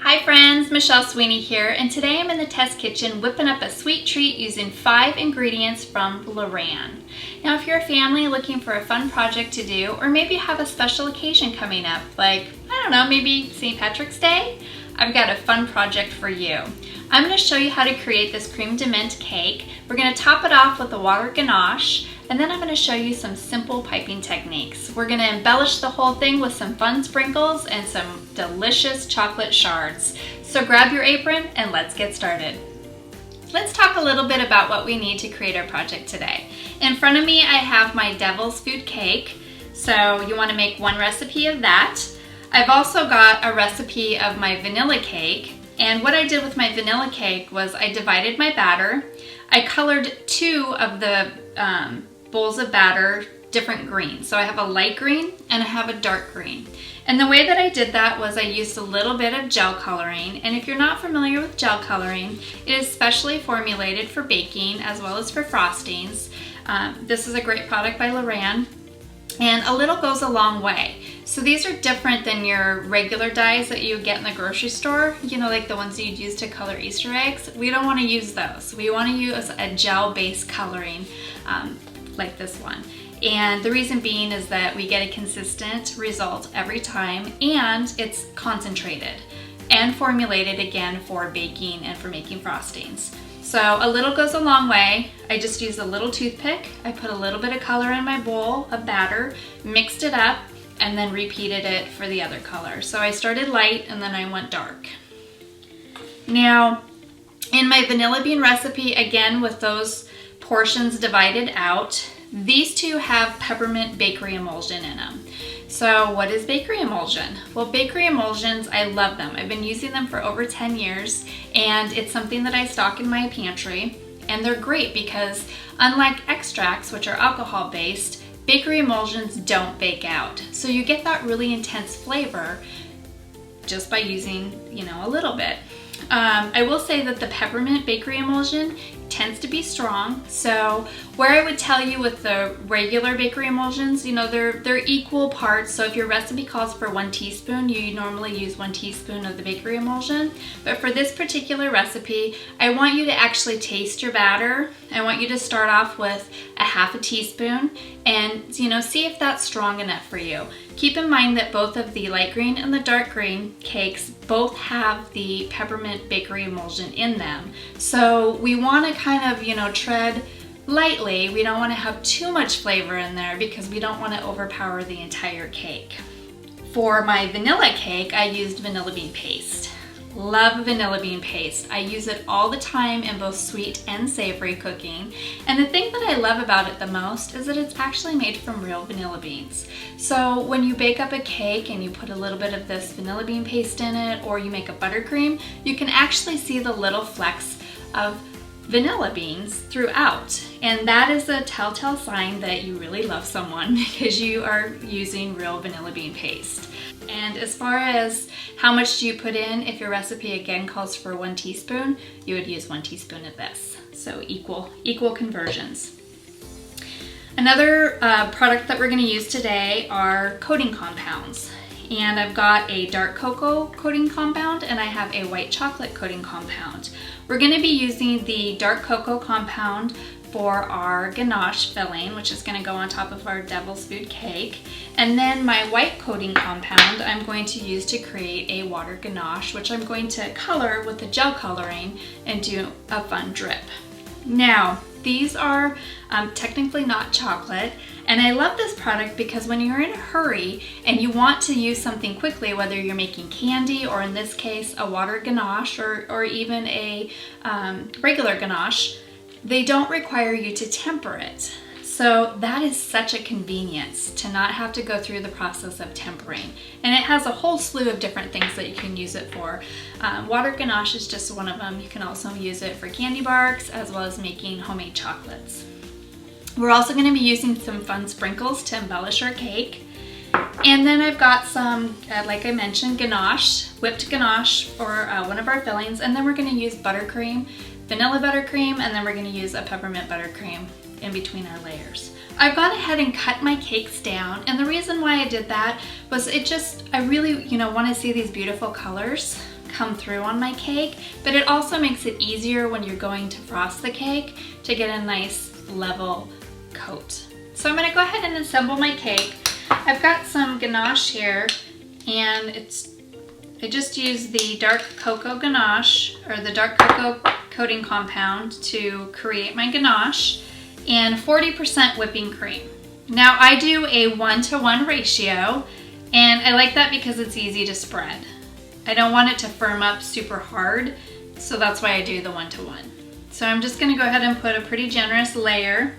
Hi friends, Michele Sweeney here, and today I'm in the test kitchen whipping up a sweet treat using 5 ingredients from LorAnn. Now if you're a family looking for a fun project to do, or maybe you have a special occasion coming up, like, I don't know, maybe St. Patrick's Day, I've got a fun project for you. I'm going to show you how to create this creme de menthe cake. We're going to top it off with a water ganache, and then I'm going to show you some simple piping techniques. We're going to embellish the whole thing with some fun sprinkles and some delicious chocolate shards. So grab your apron and let's get started. Let's talk a little bit about what we need to create our project today. In front of me I have my devil's food cake, so you want to make one recipe of that. I've also got a recipe of my vanilla cake. And what I did with my vanilla cake was I divided my batter. I colored 2 of the bowls of batter different greens. So I have a light green and I have a dark green. And the way that I did that was I used a little bit of gel coloring. And if you're not familiar with gel coloring, it is specially formulated for baking as well as for frostings. This is a great product by LorAnn. And a little goes a long way. So these are different than your regular dyes that you get in the grocery store, you know, like the ones you'd use to color Easter eggs. We don't want to use those. We want to use a gel-based coloring like this one. And the reason being is that we get a consistent result every time, and it's concentrated and formulated again for baking and for making frostings. So a little goes a long way. I just used a little toothpick. I put a little bit of color in my bowl of batter, mixed it up, and then repeated it for the other color. So I started light and then I went dark. Now, in my vanilla bean recipe, again with those portions divided out, these 2 have peppermint bakery emulsion in them. So what is bakery emulsion? Well, bakery emulsions, I love them. I've been using them for over 10 years, and it's something that I stock in my pantry. And they're great because unlike extracts, which are alcohol-based, bakery emulsions don't bake out. So you get that really intense flavor just by using, you know, a little bit. I will say that the peppermint bakery emulsion tends to be strong. So where I would tell you with the regular bakery emulsions, you know, they're equal parts. So if your recipe calls for 1 teaspoon, you normally use 1 teaspoon of the bakery emulsion. But for this particular recipe, I want you to actually taste your batter. I want you to start off with a ½ teaspoon and, you know, see if that's strong enough for you. Keep in mind that both of the light green and the dark green cakes both have the peppermint bakery emulsion in them. So we want to kind of, you know, tread lightly. We don't want to have too much flavor in there because we don't want to overpower the entire cake. For my vanilla cake, I used vanilla bean paste. Love vanilla bean paste. I use it all the time in both sweet and savory cooking. And the thing that I love about it the most is that it's actually made from real vanilla beans. So when you bake up a cake and you put a little bit of this vanilla bean paste in it, or you make a buttercream, you can actually see the little flecks of vanilla beans throughout. And that is a telltale sign that you really love someone because you are using real vanilla bean paste. And as far as how much do you put in, if your recipe again calls for 1 teaspoon, you would use 1 teaspoon of this. So equal conversions. Another product that we're going to use today are coating compounds. And I've got a dark cocoa coating compound and I have a white chocolate coating compound. We're going to be using the dark cocoa compound for our ganache filling, which is going to go on top of our devil's food cake. And then my white coating compound I'm going to use to create a water ganache, which I'm going to color with the gel coloring and do a fun drip. Now, these are technically not chocolate, and I love this product because when you're in a hurry and you want to use something quickly, whether you're making candy or in this case a water ganache or even a regular ganache, they don't require you to temper it. So that is such a convenience to not have to go through the process of tempering. And it has a whole slew of different things that you can use it for. Water ganache is just one of them. You can also use it for candy barks as well as making homemade chocolates. We're also going to be using some fun sprinkles to embellish our cake. And then I've got some, like I mentioned, ganache, whipped ganache for one of our fillings. And then we're going to use buttercream, vanilla buttercream, and then we're going to use a peppermint buttercream in between our layers. I've gone ahead and cut my cakes down, and the reason why I did that was I really, want to see these beautiful colors come through on my cake, but it also makes it easier when you're going to frost the cake to get a nice level coat. So I'm gonna go ahead and assemble my cake. I've got some ganache here, and I just used the dark cocoa ganache, or the dark cocoa coating compound, to create my ganache, and 40% whipping cream. Now I do a 1-to-1 ratio, and I like that because it's easy to spread. I don't want it to firm up super hard, so that's why I do the 1-to-1. So I'm just gonna go ahead and put a pretty generous layer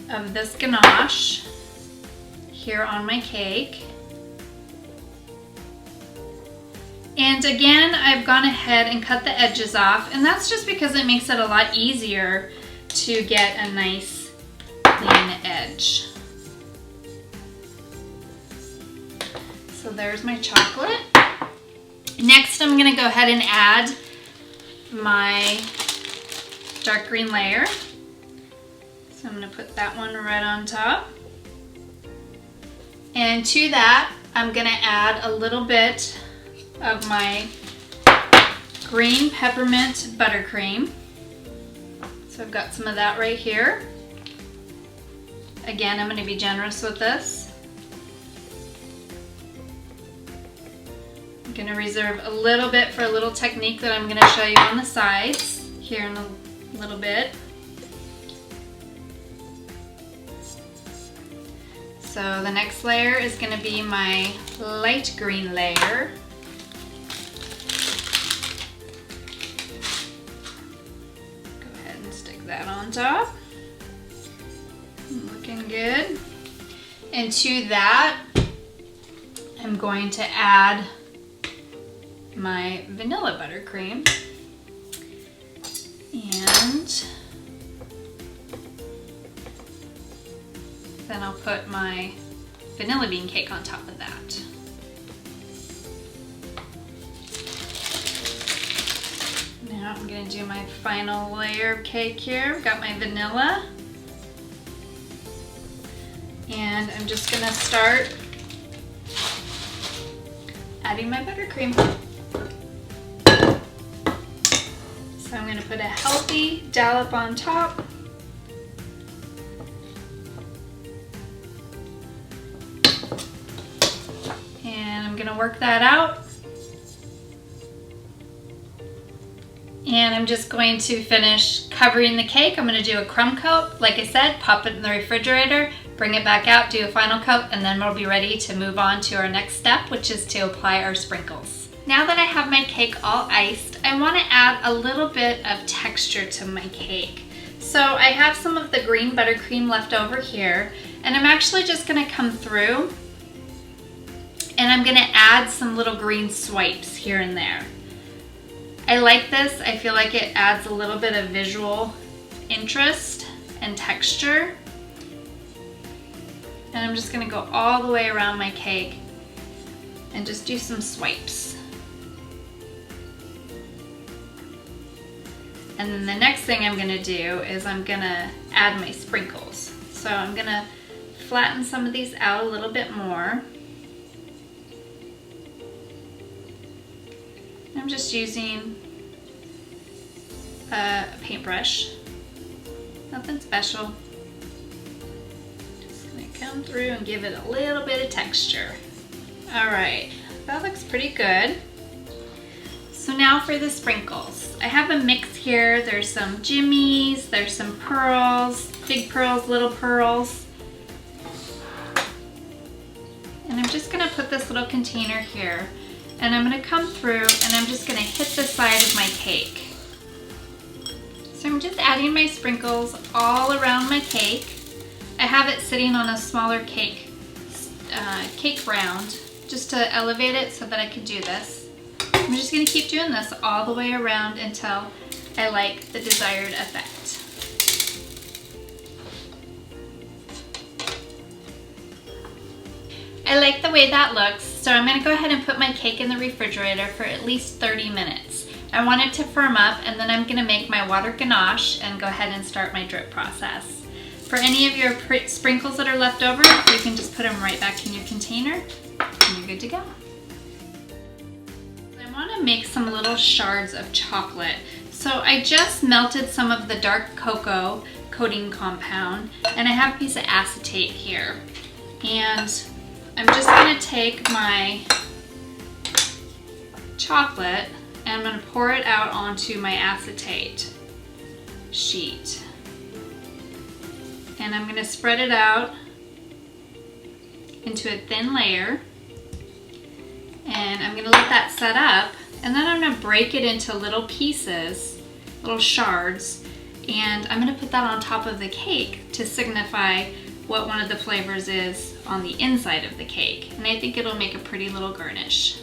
of this ganache here on my cake. And again, I've gone ahead and cut the edges off, and that's just because it makes it a lot easier to get a nice clean edge. So there's my chocolate. Next, I'm gonna go ahead and add my dark green layer. So I'm gonna put that one right on top. And to that, I'm gonna add a little bit of my green peppermint buttercream. So I've got some of that right here. Again, I'm gonna be generous with this. I'm gonna reserve a little bit for a little technique that I'm gonna show you on the sides here in a little bit. So the next layer is gonna be my light green layer. Go ahead and stick that on top. Looking good. And to that, I'm going to add my vanilla buttercream. And then I'll put my vanilla bean cake on top of that. Now I'm gonna do my final layer of cake here. I've got my vanilla. And I'm just gonna start adding my buttercream. So I'm gonna put a healthy dollop on top. And I'm gonna work that out. And I'm just going to finish covering the cake. I'm gonna do a crumb coat. Like I said, pop it in the refrigerator, bring it back out, do a final coat, and then we'll be ready to move on to our next step, which is to apply our sprinkles. Now that I have my cake all iced, I want to add a little bit of texture to my cake. So I have some of the green buttercream left over here, and I'm actually just going to come through and I'm going to add some little green swipes here and there. I like this. I feel like it adds a little bit of visual interest and texture. And I'm just gonna go all the way around my cake and just do some swipes. And then the next thing I'm gonna do is I'm gonna add my sprinkles. So I'm gonna flatten some of these out a little bit more. I'm just using a paintbrush, nothing special. Come through and give it a little bit of texture. All right, that looks pretty good. So now for the sprinkles. I have a mix here. There's some jimmies, there's some pearls, big pearls, little pearls. And I'm just gonna put this little container here, and I'm gonna come through and I'm just gonna hit the side of my cake. So I'm just adding my sprinkles all around my cake. I have it sitting on a smaller cake round just to elevate it so that I could do this. I'm just going to keep doing this all the way around until I like the desired effect. I like the way that looks, so I'm going to go ahead and put my cake in the refrigerator for at least 30 minutes. I want it to firm up, and then I'm going to make my water ganache and go ahead and start my drip process. For any of your sprinkles that are left over, you can just put them right back in your container and you're good to go. I want to make some little shards of chocolate. So I just melted some of the dark cocoa coating compound, and I have a piece of acetate here. And I'm just going to take my chocolate and I'm going to pour it out onto my acetate sheet. And I'm going to spread it out into a thin layer. And I'm going to let that set up, and then I'm going to break it into little pieces, little shards, and I'm going to put that on top of the cake to signify what one of the flavors is on the inside of the cake. And I think it'll make a pretty little garnish.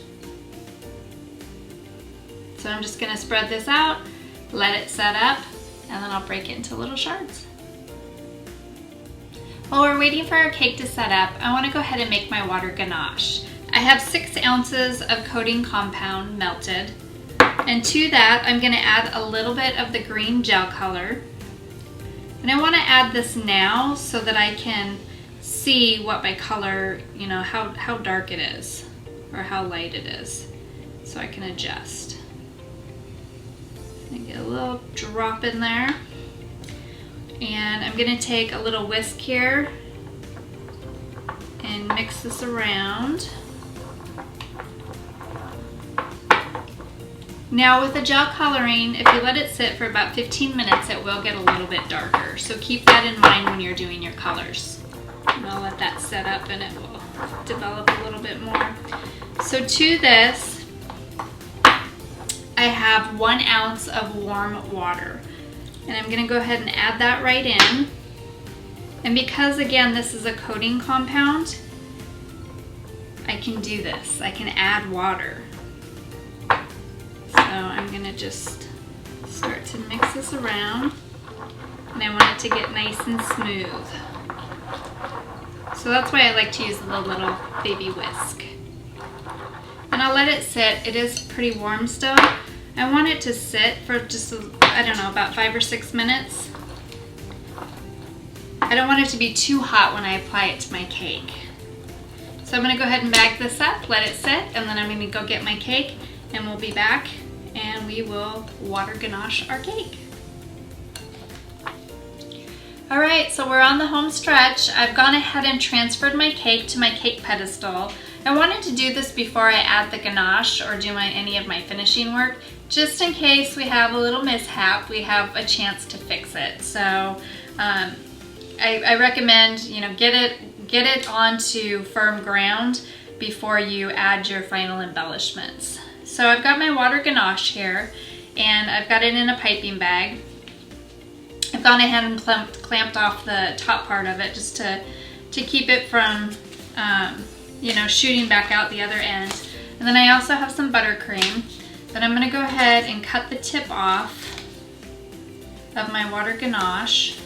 So I'm just going to spread this out, let it set up, and then I'll break it into little shards. While we're waiting for our cake to set up, I want to go ahead and make my water ganache. I have 6 ounces of coating compound melted, and to that I'm going to add a little bit of the green gel color. And I want to add this now so that I can see what my color, you know, how dark it is or how light it is, so I can adjust. And get a little drop in there. And I'm going to take a little whisk here and mix this around. Now with the gel coloring, if you let it sit for about 15 minutes, it will get a little bit darker. So keep that in mind when you're doing your colors. And I'll let that set up and it will develop a little bit more. So to this, I have 1 ounce of warm water. And I'm gonna go ahead and add that right in. And because again, this is a coating compound, I can do this. I can add water. So I'm gonna just start to mix this around, and I want it to get nice and smooth. So that's why I like to use the little baby whisk. And I'll let it sit. It is pretty warm still. I want it to sit for just, I don't know, about 5 or 6 minutes. I don't want it to be too hot when I apply it to my cake. So I'm gonna go ahead and bag this up, let it sit, and then I'm gonna go get my cake, and we'll be back and we will water ganache our cake. All right, so we're on the home stretch. I've gone ahead and transferred my cake to my cake pedestal. I wanted to do this before I add the ganache or do any of my finishing work, just in case we have a little mishap, we have a chance to fix it. So I recommend, you know, get it onto firm ground before you add your final embellishments. So I've got my water ganache here, and I've got it in a piping bag. I've gone ahead and clamped off the top part of it just to keep it from you know, shooting back out the other end. And then I also have some buttercream, but I'm going to go ahead and cut the tip off of my water ganache.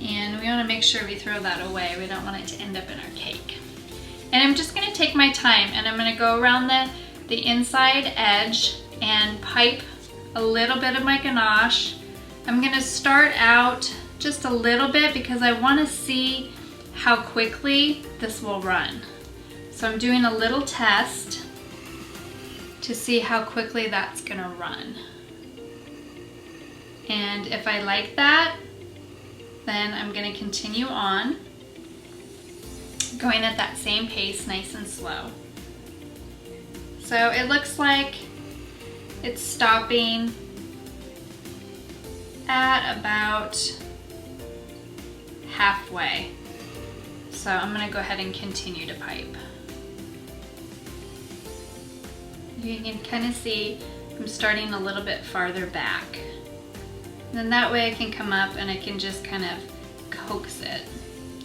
And we want to make sure we throw that away. We don't want it to end up in our cake. And I'm just going to take my time, and I'm going to go around the inside edge and pipe a little bit of my ganache. I'm going to start out just a little bit because I want to see how quickly this will run. So I'm doing a little test to see how quickly that's going to run. And if I like that, then I'm going to continue on, going at that same pace, nice and slow. So it looks like it's stopping at about halfway. So I'm going to go ahead and continue to pipe. You can kind of see I'm starting a little bit farther back. And then that way I can come up and I can just kind of coax it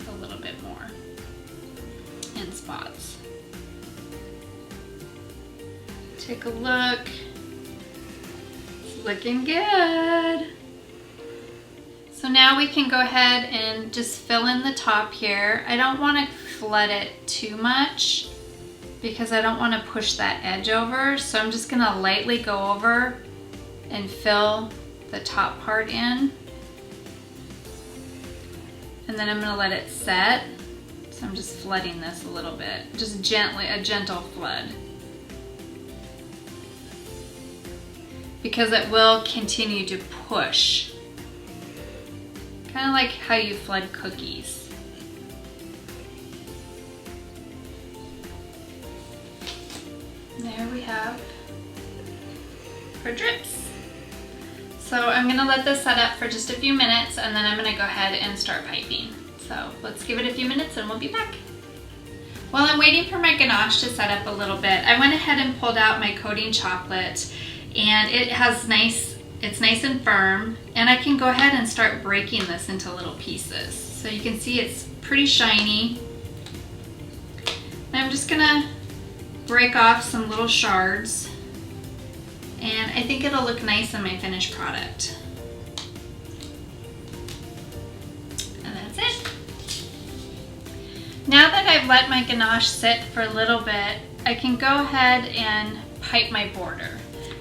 a little bit more in spots. Take a look. It's looking good. So now we can go ahead and just fill in the top here. I don't want to flood it too much because I don't want to push that edge over. So I'm just going to lightly go over and fill the top part in. And then I'm going to let it set So I'm just flooding this a little bit, just gently, a gentle flood. Because it will continue to push. Kind of like how you flood cookies. There we have our drips. So I'm gonna let this set up for just a few minutes and then I'm gonna go ahead and start piping. So let's give it a few minutes and we'll be back. While I'm waiting for my ganache to set up a little bit, I went ahead and pulled out my coating chocolate, and it's nice and firm, and I can go ahead and start breaking this into little pieces. So you can see it's pretty shiny. And I'm just gonna break off some little shards, and I think it'll look nice in my finished product. And that's it. Now that I've let my ganache sit for a little bit, I can go ahead and pipe my border.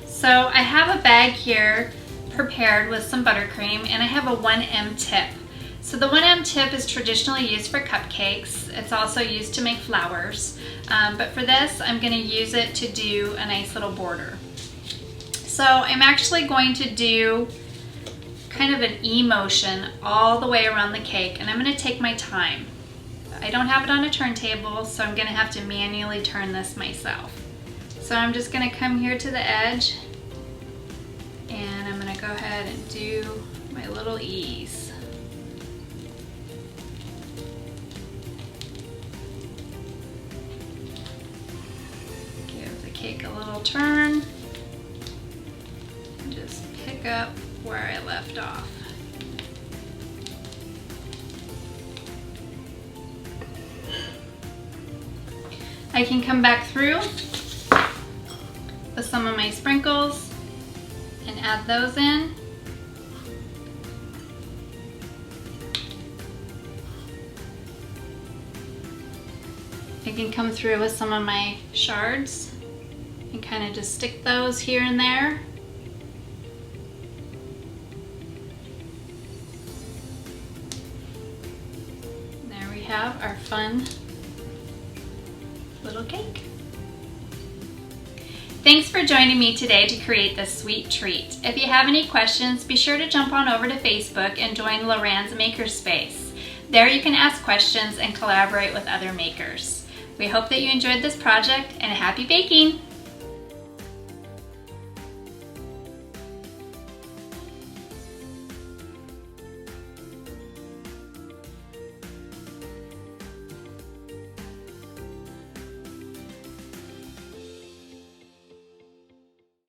So I have a bag here prepared with some buttercream, and I have a 1M tip. So the 1M tip is traditionally used for cupcakes. It's also used to make flowers. But for this, I'm going to use it to do a nice little border. So I'm actually going to do kind of an E motion all the way around the cake, and I'm going to take my time. I don't have it on a turntable, so I'm going to have to manually turn this myself. So I'm just going to come here to the edge, and I'm going to go ahead and do my little E's. Give the cake a little turn, and just pick up where I left off. I can come back through with some of my sprinkles and add those in. I can come through with some of my shards and kind of just stick those here and there. There we have our fun little cake. Thanks for joining me today to create this sweet treat. If you have any questions, be sure to jump on over to Facebook and join LorAnn's Makerspace. There you can ask questions and collaborate with other makers. We hope that you enjoyed this project, and happy baking!